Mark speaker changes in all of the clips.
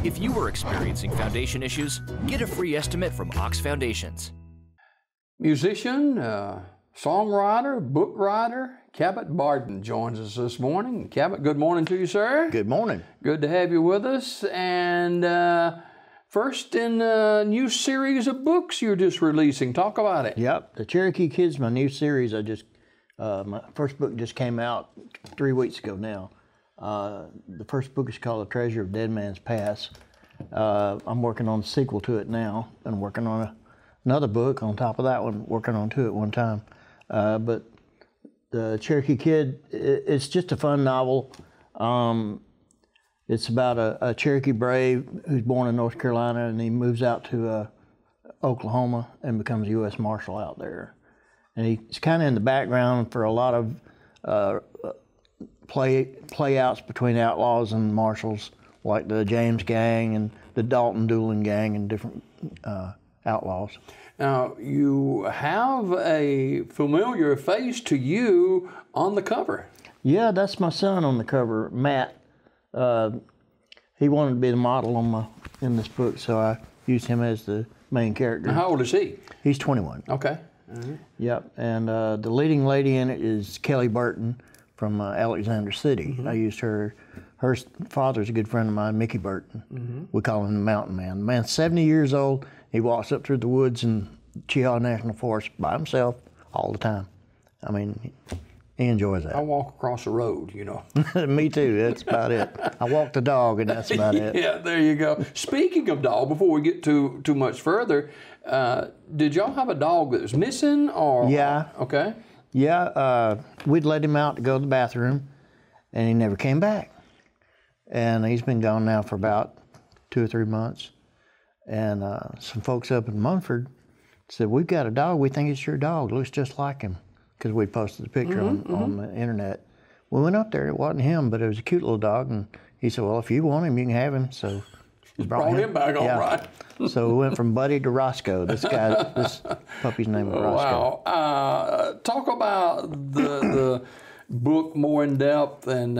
Speaker 1: If you are experiencing foundation issues, get a free estimate from Ox Foundations.
Speaker 2: Musician, songwriter, book writer, Cabot Barden joins us this morning. Cabot, good morning to you, sir.
Speaker 3: Good morning.
Speaker 2: Good to have you with us. And first in a new series of books you're just releasing. Talk about it.
Speaker 3: Yep, The Cherokee Kid's my new series. My first book just came out 3 weeks ago now. The first book is called The Treasure of Dead Man's Past. I'm working on a sequel to it now, and working on another book on top of that one, working on two at one time. But The Cherokee Kid, it's just a fun novel. It's about a Cherokee brave who's born in North Carolina, and he moves out to Oklahoma and becomes a U.S. Marshal out there. And he's kind of in the background for a lot of play-outs between outlaws and marshals, like the James Gang and the Dalton Dueling Gang and different outlaws.
Speaker 2: Now, you have a familiar face to you on the cover.
Speaker 3: Yeah, that's my son on the cover, Matt. He wanted to be the model in this book, so I used him as the main character.
Speaker 2: Now, how old is he?
Speaker 3: He's 21.
Speaker 2: Okay. Mm-hmm.
Speaker 3: Yep, and the leading lady in it is Kelly Burton from Alexander City. Mm-hmm. I used her. Her father's a good friend of mine, Mickey Burton. Mm-hmm. We call him the Mountain Man. The man's 70 years old. He walks up through the woods in Cheaha National Forest by himself all the time. I mean, he enjoys that.
Speaker 2: I walk across the road, you know.
Speaker 3: Me too, that's about it. I walk the dog, and that's about it.
Speaker 2: Yeah, there you go. Speaking of dog, before we get too much further, did y'all have a dog that was missing, or?
Speaker 3: Yeah.
Speaker 2: Okay.
Speaker 3: Yeah, we'd let him out to go to the bathroom, and he never came back. And he's been gone now for about 2 or 3 months. And some folks up in Munford said, "We've got a dog. We think it's your dog. It looks just like him," because we posted the picture on the internet. We went up there. It wasn't him, but it was a cute little dog. And he said, "Well, if you want him, you can have him." So
Speaker 2: we brought him back, all right.
Speaker 3: So we went from Buddy to Roscoe. This puppy's name is Roscoe.
Speaker 2: Wow. Talk about the book more in depth, and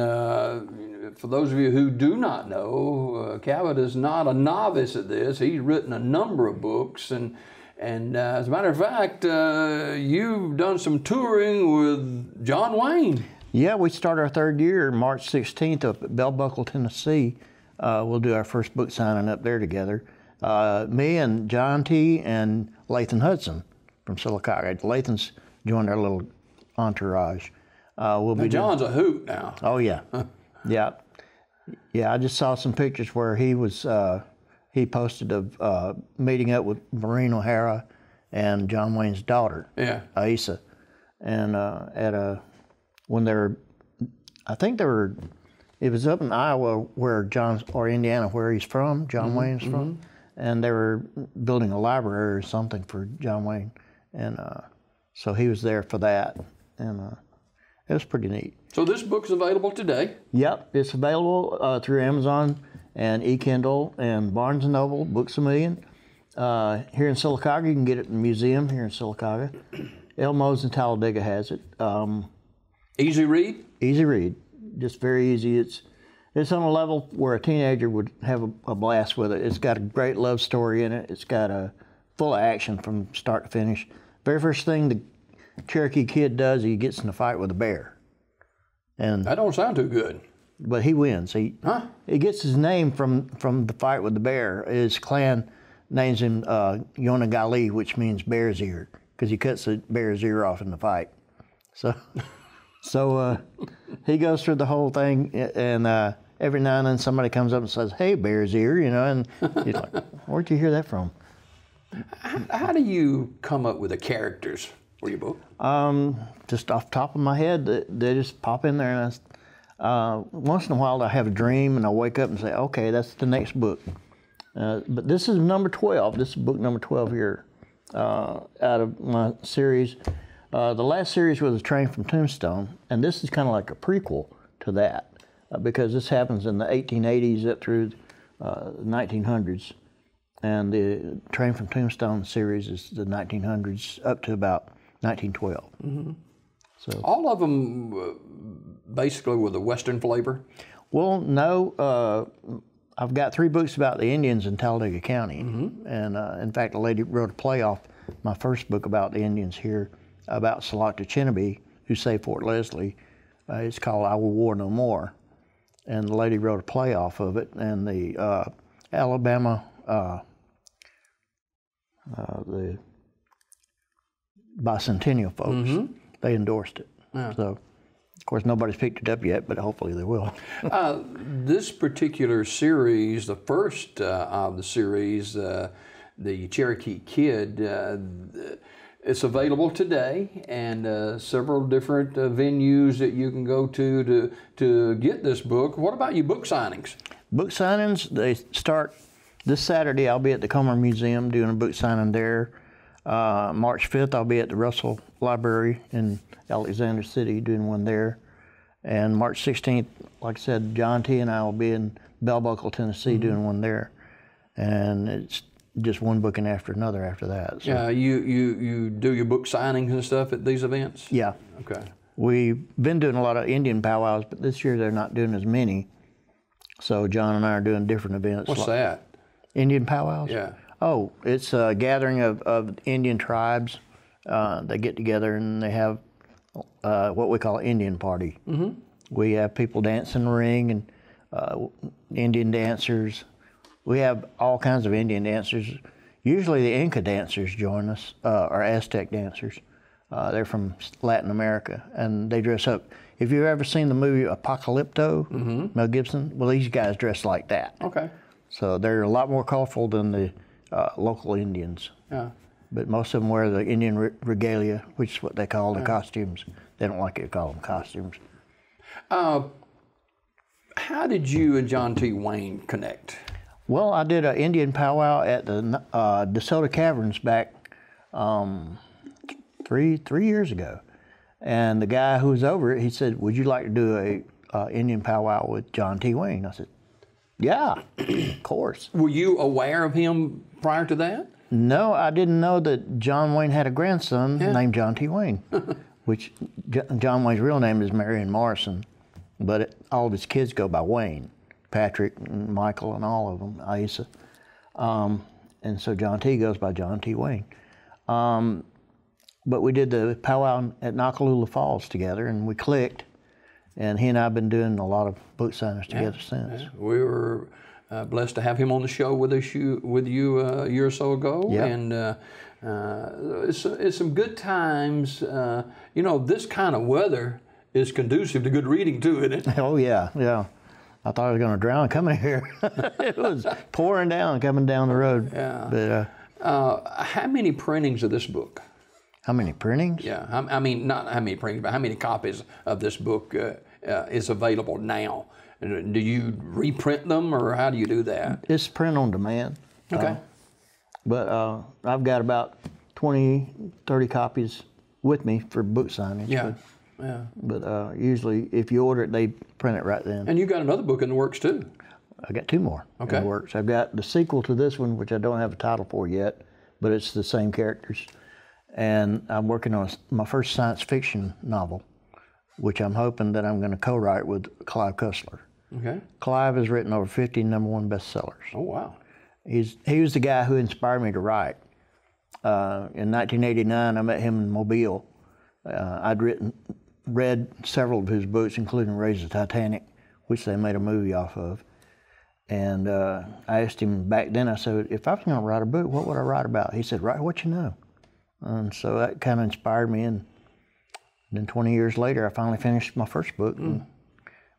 Speaker 2: for those of you who do not know, Cabot is not a novice at this. He's written a number of books, and as a matter of fact, you've done some touring with John Wayne.
Speaker 3: Yeah, we start our 3rd year March 16th up at Bell Buckle, Tennessee. We'll do our first book signing up there together. Me and John T. and Lathan Hudson from Sylacauga. Lathan's joined our little entourage.
Speaker 2: John's a hoot now.
Speaker 3: Oh yeah, yeah. I just saw some pictures where he was. He posted of meeting up with Maureen O'Hara and John Wayne's daughter, Aisa, and when they were, I think they were. It was up in Iowa or Indiana where he's from. John Wayne's from, and they were building a library or something for John Wayne, and so he was there for that, and it was pretty neat.
Speaker 2: So this book's available today?
Speaker 3: Yep, it's available through Amazon and eKindle and Barnes & Noble, Books A Million. Here in Sylacauga, you can get it in the museum here in Sylacauga. Elmo's in Talladega has it.
Speaker 2: Easy read?
Speaker 3: Easy read, just very easy. It's on a level where a teenager would have a blast with it. It's got a great love story in it. It's got a full of action from start to finish. Very first thing the Cherokee Kid does, he gets in a fight with a bear. And
Speaker 2: that don't sound too good.
Speaker 3: But he wins. He gets his name from the fight with the bear. His clan names him Yona Gali, which means bear's ear, because he cuts the bear's ear off in the fight. So he goes through the whole thing, and every now and then somebody comes up and says, "Hey, bear's ear," you know, and he's like, "Where'd you hear that from?"
Speaker 2: How do you come up with the characters for your book?
Speaker 3: Just off the top of my head, they just pop in there, and once in a while I have a dream and I wake up and say, "Okay, that's the next book." But this is number 12. This is book number 12 here out of my series. The last series was A Train from Tombstone, and this is kind of like a prequel to that because this happens in the 1880s up through the 1900s. And the Train from Tombstone series is the 1900s up to about 1912. Mm-hmm. So
Speaker 2: all of them basically with a Western flavor?
Speaker 3: Well, no. I've got 3 books about the Indians in Talladega County, and in fact, a lady wrote a play off my first book about the Indians here, about Selecta Chinnaby, who saved Fort Leslie. It's called I Will War No More, and the lady wrote a play off of it, and the Alabama, the bicentennial folks, they endorsed it. Yeah. So, of course, nobody's picked it up yet, but hopefully they will.
Speaker 2: This particular series, the first of the series, the Cherokee Kid, it's available today, and several different venues that you can go to get this book. What about your book signings? Book
Speaker 3: signings, they start this Saturday. I'll be at the Comer Museum doing a book signing there. March 5th, I'll be at the Russell Library in Alexander City doing one there. And March 16th, like I said, John T. and I will be in Bell Buckle, Tennessee doing one there. And it's just one booking after another after that. So.
Speaker 2: Yeah, you do your book signings and stuff at these events?
Speaker 3: Yeah.
Speaker 2: Okay.
Speaker 3: We've been doing a lot of Indian powwows, but this year they're not doing as many. So John and I are doing different events.
Speaker 2: What's that?
Speaker 3: Indian powwows?
Speaker 2: Yeah.
Speaker 3: Oh, it's a gathering of Indian tribes. They get together and they have what we call Indian party. We have people dance in the ring and Indian dancers. We have all kinds of Indian dancers. Usually the Inca dancers join us, or Aztec dancers. They're from Latin America, and they dress up. If you've ever seen the movie Apocalypto, Mel Gibson, well, these guys dress like that.
Speaker 2: Okay.
Speaker 3: So they're a lot more colorful than the local Indians.
Speaker 2: Yeah.
Speaker 3: But most of them wear the Indian regalia, which is what they call the costumes. They don't like it to call them costumes.
Speaker 2: How did you and John T. Wayne connect?
Speaker 3: Well, I did an Indian powwow at the DeSoto Caverns back 3 years ago. And the guy who was over it, he said, would you like to do a Indian powwow with John T. Wayne? I said, yeah, of course.
Speaker 2: Were you aware of him prior to that?
Speaker 3: No, I didn't know that John Wayne had a grandson named John T. Wayne, which John Wayne's real name is Marion Morrison, but all of his kids go by Wayne, Patrick and Michael and all of them, Aisa. And so John T. goes by John T. Wayne. But we did the powwow at Nakalula Falls together, and we clicked. And he and I have been doing a lot of book signings together since. Yeah.
Speaker 2: We were blessed to have him on the show with you a year or so ago.
Speaker 3: Yep.
Speaker 2: And it's some good times. You know, this kind of weather is conducive to good reading too, isn't it?
Speaker 3: Oh, yeah, yeah. I thought I was going to drown coming here. It was pouring down coming down the road.
Speaker 2: Yeah. But, how many printings of this book?
Speaker 3: How many printings?
Speaker 2: Yeah, I mean, not how many printings, but how many copies of this book is available now? Do you reprint them, or how do you do that?
Speaker 3: It's print on demand.
Speaker 2: Okay.
Speaker 3: But I've got about 20, 30 copies with me for book signings.
Speaker 2: Yeah.
Speaker 3: But usually, if you order it, they print it right then.
Speaker 2: And you got another book in the works, too.
Speaker 3: I got 2 more in the works. I've got the sequel to this one, which I don't have a title for yet, but it's the same characters. And I'm working on my first science fiction novel, which I'm hoping that I'm going to co-write with Clive Cussler.
Speaker 2: Okay.
Speaker 3: Clive has written over 50 #1 bestsellers.
Speaker 2: Oh, wow.
Speaker 3: He was the guy who inspired me to write. In 1989, I met him in Mobile. I'd read several of his books, including Raise the Titanic, which they made a movie off of. And I asked him back then, I said, if I was going to write a book, what would I write about? He said, write what you know. And so that kind of inspired me, and then 20 years later, I finally finished my first book and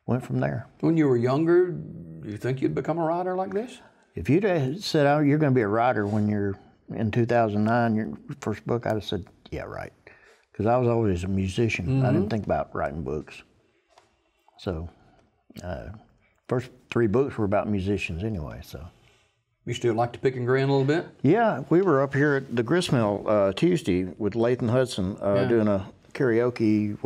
Speaker 3: went from there.
Speaker 2: When you were younger, do you think you'd become a writer like this?
Speaker 3: If you'd have said, oh, you're going to be a writer when you're in 2009, your first book, I'd have said, yeah, right. Because I was always a musician. I didn't think about writing books. So first 3 books were about musicians anyway, so.
Speaker 2: You still like to pick and grin a little bit?
Speaker 3: Yeah, we were up here at the Gristmill Tuesday with Lathan Hudson doing a karaoke,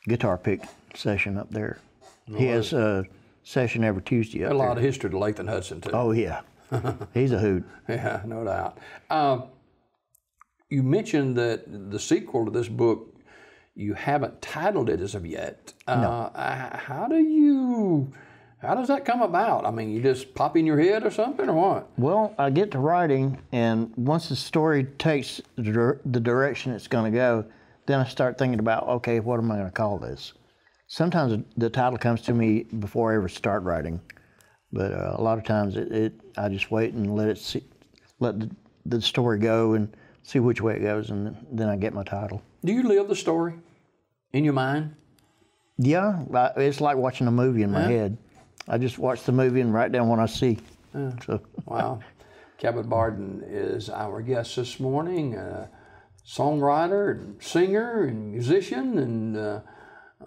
Speaker 3: guitar pick session up there. He has a session every Tuesday up there.
Speaker 2: A lot of history to Lathan Hudson, too.
Speaker 3: Oh, yeah. He's a hoot.
Speaker 2: Yeah, no doubt. You mentioned that the sequel to this book, you haven't titled it as of yet.
Speaker 3: No.
Speaker 2: How do you How does that come about? I mean, you just pop in your head or something, or what?
Speaker 3: Well, I get to writing, and once the story takes the direction it's going to go, then I start thinking about, okay, what am I going to call this? Sometimes the title comes to me before I ever start writing, but a lot of times I just wait and let the story go and see which way it goes, and then I get my title.
Speaker 2: Do you live the story in your mind?
Speaker 3: Yeah, it's like watching a movie in my head. I just watch the movie and write down what I see. So.
Speaker 2: Wow. Cabot Barden is our guest this morning, songwriter and singer and musician and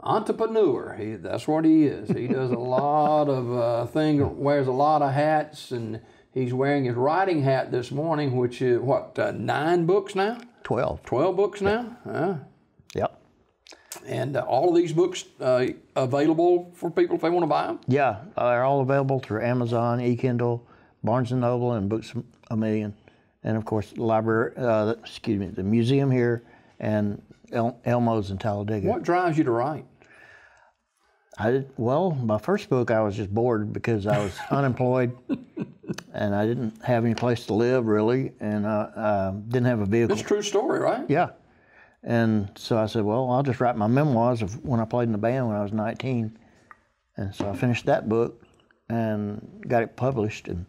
Speaker 2: entrepreneur. That's what he is. He does a lot of things, wears a lot of hats, and he's wearing his writing hat this morning, which is, 9 books now?
Speaker 3: 12.
Speaker 2: 12 books now?
Speaker 3: Yep.
Speaker 2: And all of these books available for people if they want to buy them?
Speaker 3: Yeah, they're all available through Amazon, eKindle, Barnes & Noble, and Books A Million. And of course, the library, the museum here, and Elmo's in Talladega.
Speaker 2: What drives you to write?
Speaker 3: My first book, I was just bored because I was unemployed, and I didn't have any place to live, really, and I didn't have a vehicle.
Speaker 2: It's a true story, right?
Speaker 3: Yeah. And so I said, well, I'll just write my memoirs of when I played in the band when I was 19. And so I finished that book and got it published, and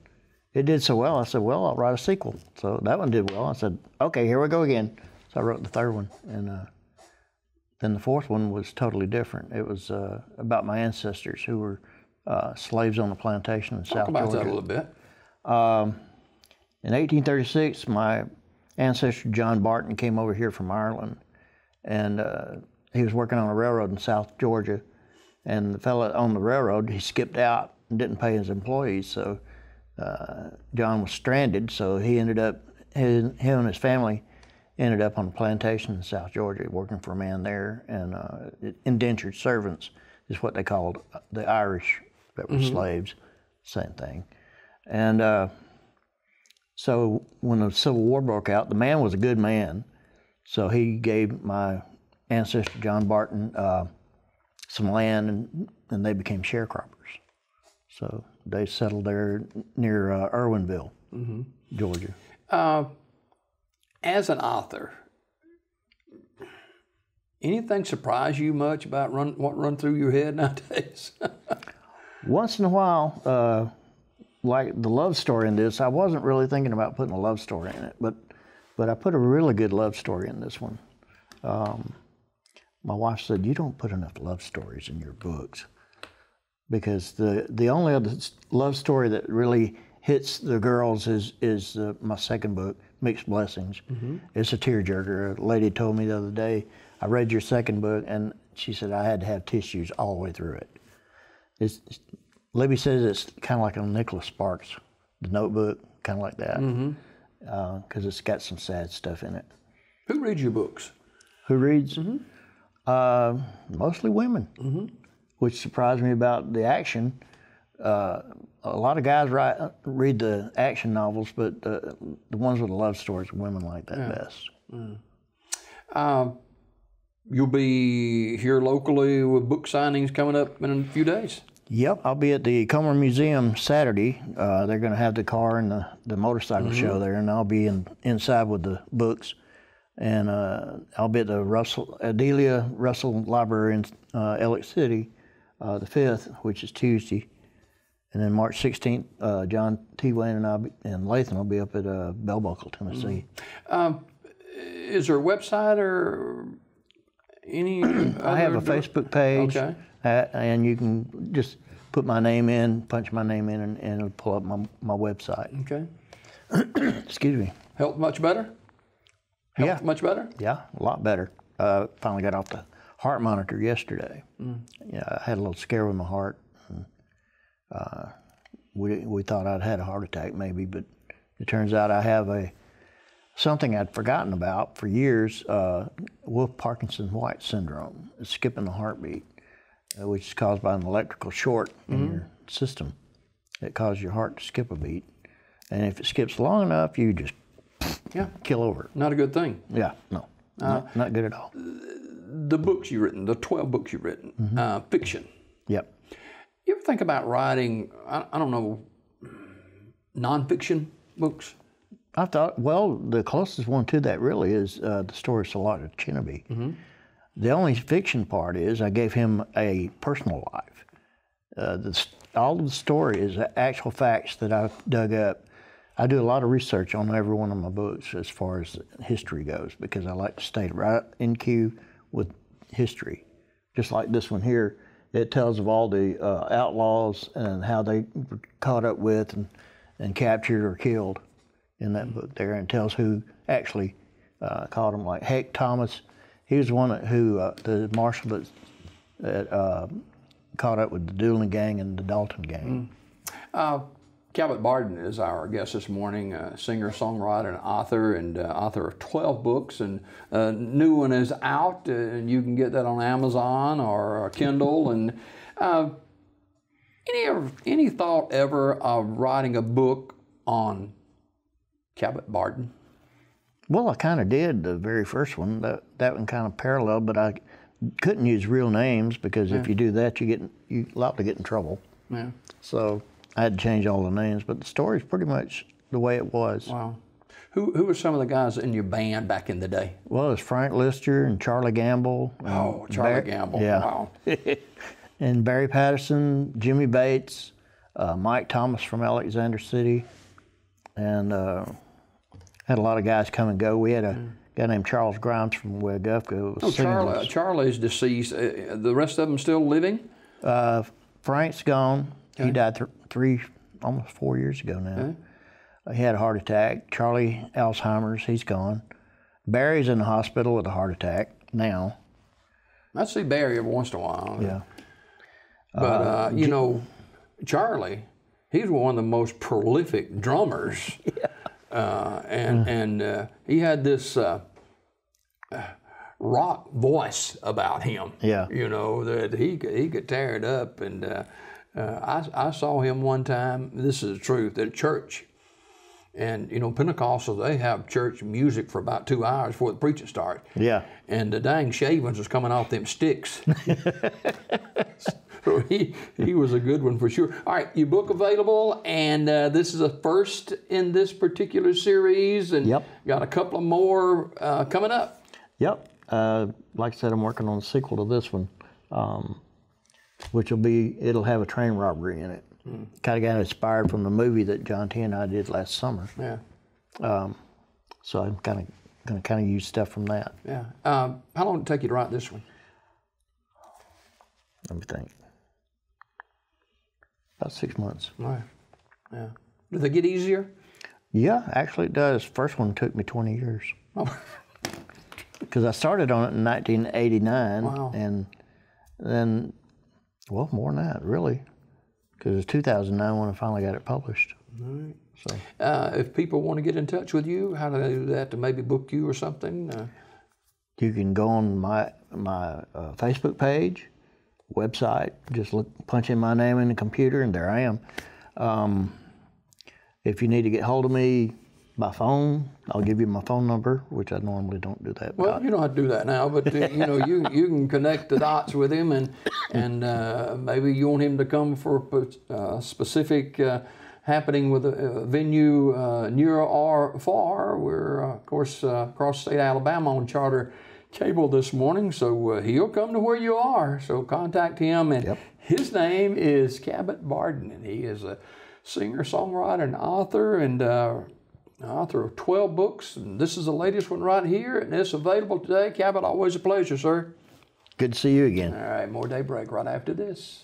Speaker 3: it did so well. I said, well, I'll write a sequel. So that one did well. I said, okay, here we go again. So I wrote the third one, and then the fourth one was totally different. It was about my ancestors who were slaves on the plantation in South Georgia.
Speaker 2: Talk about that a little bit.
Speaker 3: In 1836, my ancestor John Barton came over here from Ireland, and he was working on a railroad in South Georgia, and the fella on the railroad, he skipped out and didn't pay his employees, so John was stranded, so he ended up, him and his family ended up on a plantation in South Georgia working for a man there, and indentured servants is what they called the Irish that were slaves, same thing. And so when the Civil War broke out, the man was a good man, so he gave my ancestor John Barton some land, and they became sharecroppers. So they settled there near Irwinville, Georgia.
Speaker 2: As an author, anything surprise you much about what run through your head nowadays?
Speaker 3: Once in a while, like the love story in this, I wasn't really thinking about putting a love story in it, but I put a really good love story in this one. My wife said, you don't put enough love stories in your books, because the only other love story that really hits the girls is my second book, Mixed Blessings. It's a tearjerker. A lady told me the other day, I read your second book, and she said I had to have tissues all the way through it. Libby says it's kind of like a Nicholas Sparks, The Notebook, kind of like that, because it's got some sad stuff in it.
Speaker 2: Who reads your books?
Speaker 3: Who reads? Mostly women, which surprised me about the action. A lot of guys read the action novels, but the ones with the love stories, women like that best.
Speaker 2: You'll be here locally with book signings coming up in a few days.
Speaker 3: Yep, I'll be at the Comer Museum Saturday. They're going to have the car and the motorcycle show there, and I'll be inside with the books. And I'll be at the Adelia Russell Library in Elliott City, the 5th, which is Tuesday. And then March 16th, John T. Wayne and I and Lathan will be up at Bell Buckle, Tennessee.
Speaker 2: Is there a website or any?
Speaker 3: I have a Facebook page,
Speaker 2: okay.
Speaker 3: And you can just put my name in, punch my name in, and it'll pull up my website.
Speaker 2: Okay.
Speaker 3: Excuse me.
Speaker 2: Helped much better? Helped much better?
Speaker 3: Yeah, a lot better. Finally got off the heart monitor yesterday. Yeah, I had a little scare with my heart. We thought I'd had a heart attack maybe, but it turns out I have something I'd forgotten about for years, Wolff-Parkinson-White syndrome. It's skipping the heartbeat, which is caused by an electrical short in your system. It causes your heart to skip a beat. And if it skips long enough, you just kill over.
Speaker 2: Not a good thing.
Speaker 3: Yeah, no, not good at all.
Speaker 2: The books you've written, the 12 books you've written, fiction.
Speaker 3: Yep.
Speaker 2: You ever think about writing, I don't know, nonfiction books?
Speaker 3: I thought, well, the closest one to that really is the story Salata Chinaby.
Speaker 2: Mm-hmm.
Speaker 3: The only fiction part is I gave him a personal life. All of the story is actual facts that I've dug up. I do a lot of research on every one of my books as far as history goes, because I like to stay right in cue with history. Just like this one here, it tells of all the outlaws and how they were caught up with and captured or killed in that book there, and tells who actually caught them. Like Heck Thomas, he was one who, the marshal that caught up with the Doolin gang and the Dalton gang.
Speaker 2: Cabot Barden is our guest this morning, singer, songwriter, and author of 12 books, and a new one is out, and you can get that on Amazon or Kindle. And any thought ever of writing a book on Cabot Barden?
Speaker 3: Well, I kind of did the very first one. That one kind of parallel, but I couldn't use real names because if you do that, you liable to get in trouble.
Speaker 2: Yeah.
Speaker 3: So I had to change all the names, but the story's pretty much the way it was.
Speaker 2: Wow. Who were some of the guys in your band back in the day?
Speaker 3: Well, it was Frank Lister and Charlie Gamble.
Speaker 2: Oh, Charlie Gamble.
Speaker 3: Yeah.
Speaker 2: Wow.
Speaker 3: And Barry Patterson, Jimmy Bates, Mike Thomas from Alexander City, and had a lot of guys come and go. We had a guy named Charles Grimes from Weggufka.
Speaker 2: Oh, Charlie's deceased. The rest of them still living?
Speaker 3: Frank's gone. Okay. He died almost 4 years ago now. Okay. He had a heart attack. Charlie Alzheimer's, he's gone. Barry's in the hospital with a heart attack now.
Speaker 2: I see Barry every once in a while.
Speaker 3: Yeah.
Speaker 2: But, you know, Charlie, he's one of the most prolific drummers. Yeah. And he had this rock voice about him.
Speaker 3: Yeah.
Speaker 2: You know, that he could tear it up. And I saw him one time, this is the truth, at church. And, you know, Pentecostals, they have church music for about 2 hours before the preaching starts.
Speaker 3: Yeah.
Speaker 2: And the dang shavings was coming off them sticks. So he was a good one for sure. All right, your book available, and this is a first in this particular series, and got a couple of more coming up.
Speaker 3: Yep. Like I said, I'm working on a sequel to this one, which it'll have a train robbery in it. Kind of got inspired from the movie that John T and I did last summer.
Speaker 2: Yeah.
Speaker 3: So I'm going to use stuff from that.
Speaker 2: Yeah. How long did it take you to write this one?
Speaker 3: Let me think. About 6 months.
Speaker 2: Right. Yeah. Did they get easier?
Speaker 3: Yeah, actually it does. First one took me 20 years.
Speaker 2: Oh.
Speaker 3: Because I started on it in 1989.
Speaker 2: Wow.
Speaker 3: And then, well, more than that, really. Because it's 2009 when I finally got it published.
Speaker 2: All right.
Speaker 3: So,
Speaker 2: if people want to get in touch with you, how do they do that to maybe book you or something?
Speaker 3: You can go on my Facebook page, website, just punch in my name in the computer, and there I am. If you need to get hold of me by phone, I'll give you my phone number, which I normally don't do that.
Speaker 2: Well, you don't have to do that now, but you know, you can connect the dots with him, and maybe you want him to come for a specific happening with a venue near or far. We're of course across the state of Alabama on charter cable this morning, so he'll come to where you are. So contact him, and his name is Cabot Barden, and he is a singer, songwriter, and author, and author of 12 books, and this is the latest one right here, and it's available today. Cabot, always a pleasure, sir.
Speaker 3: Good to see you again.
Speaker 2: All right, more Daybreak right after this.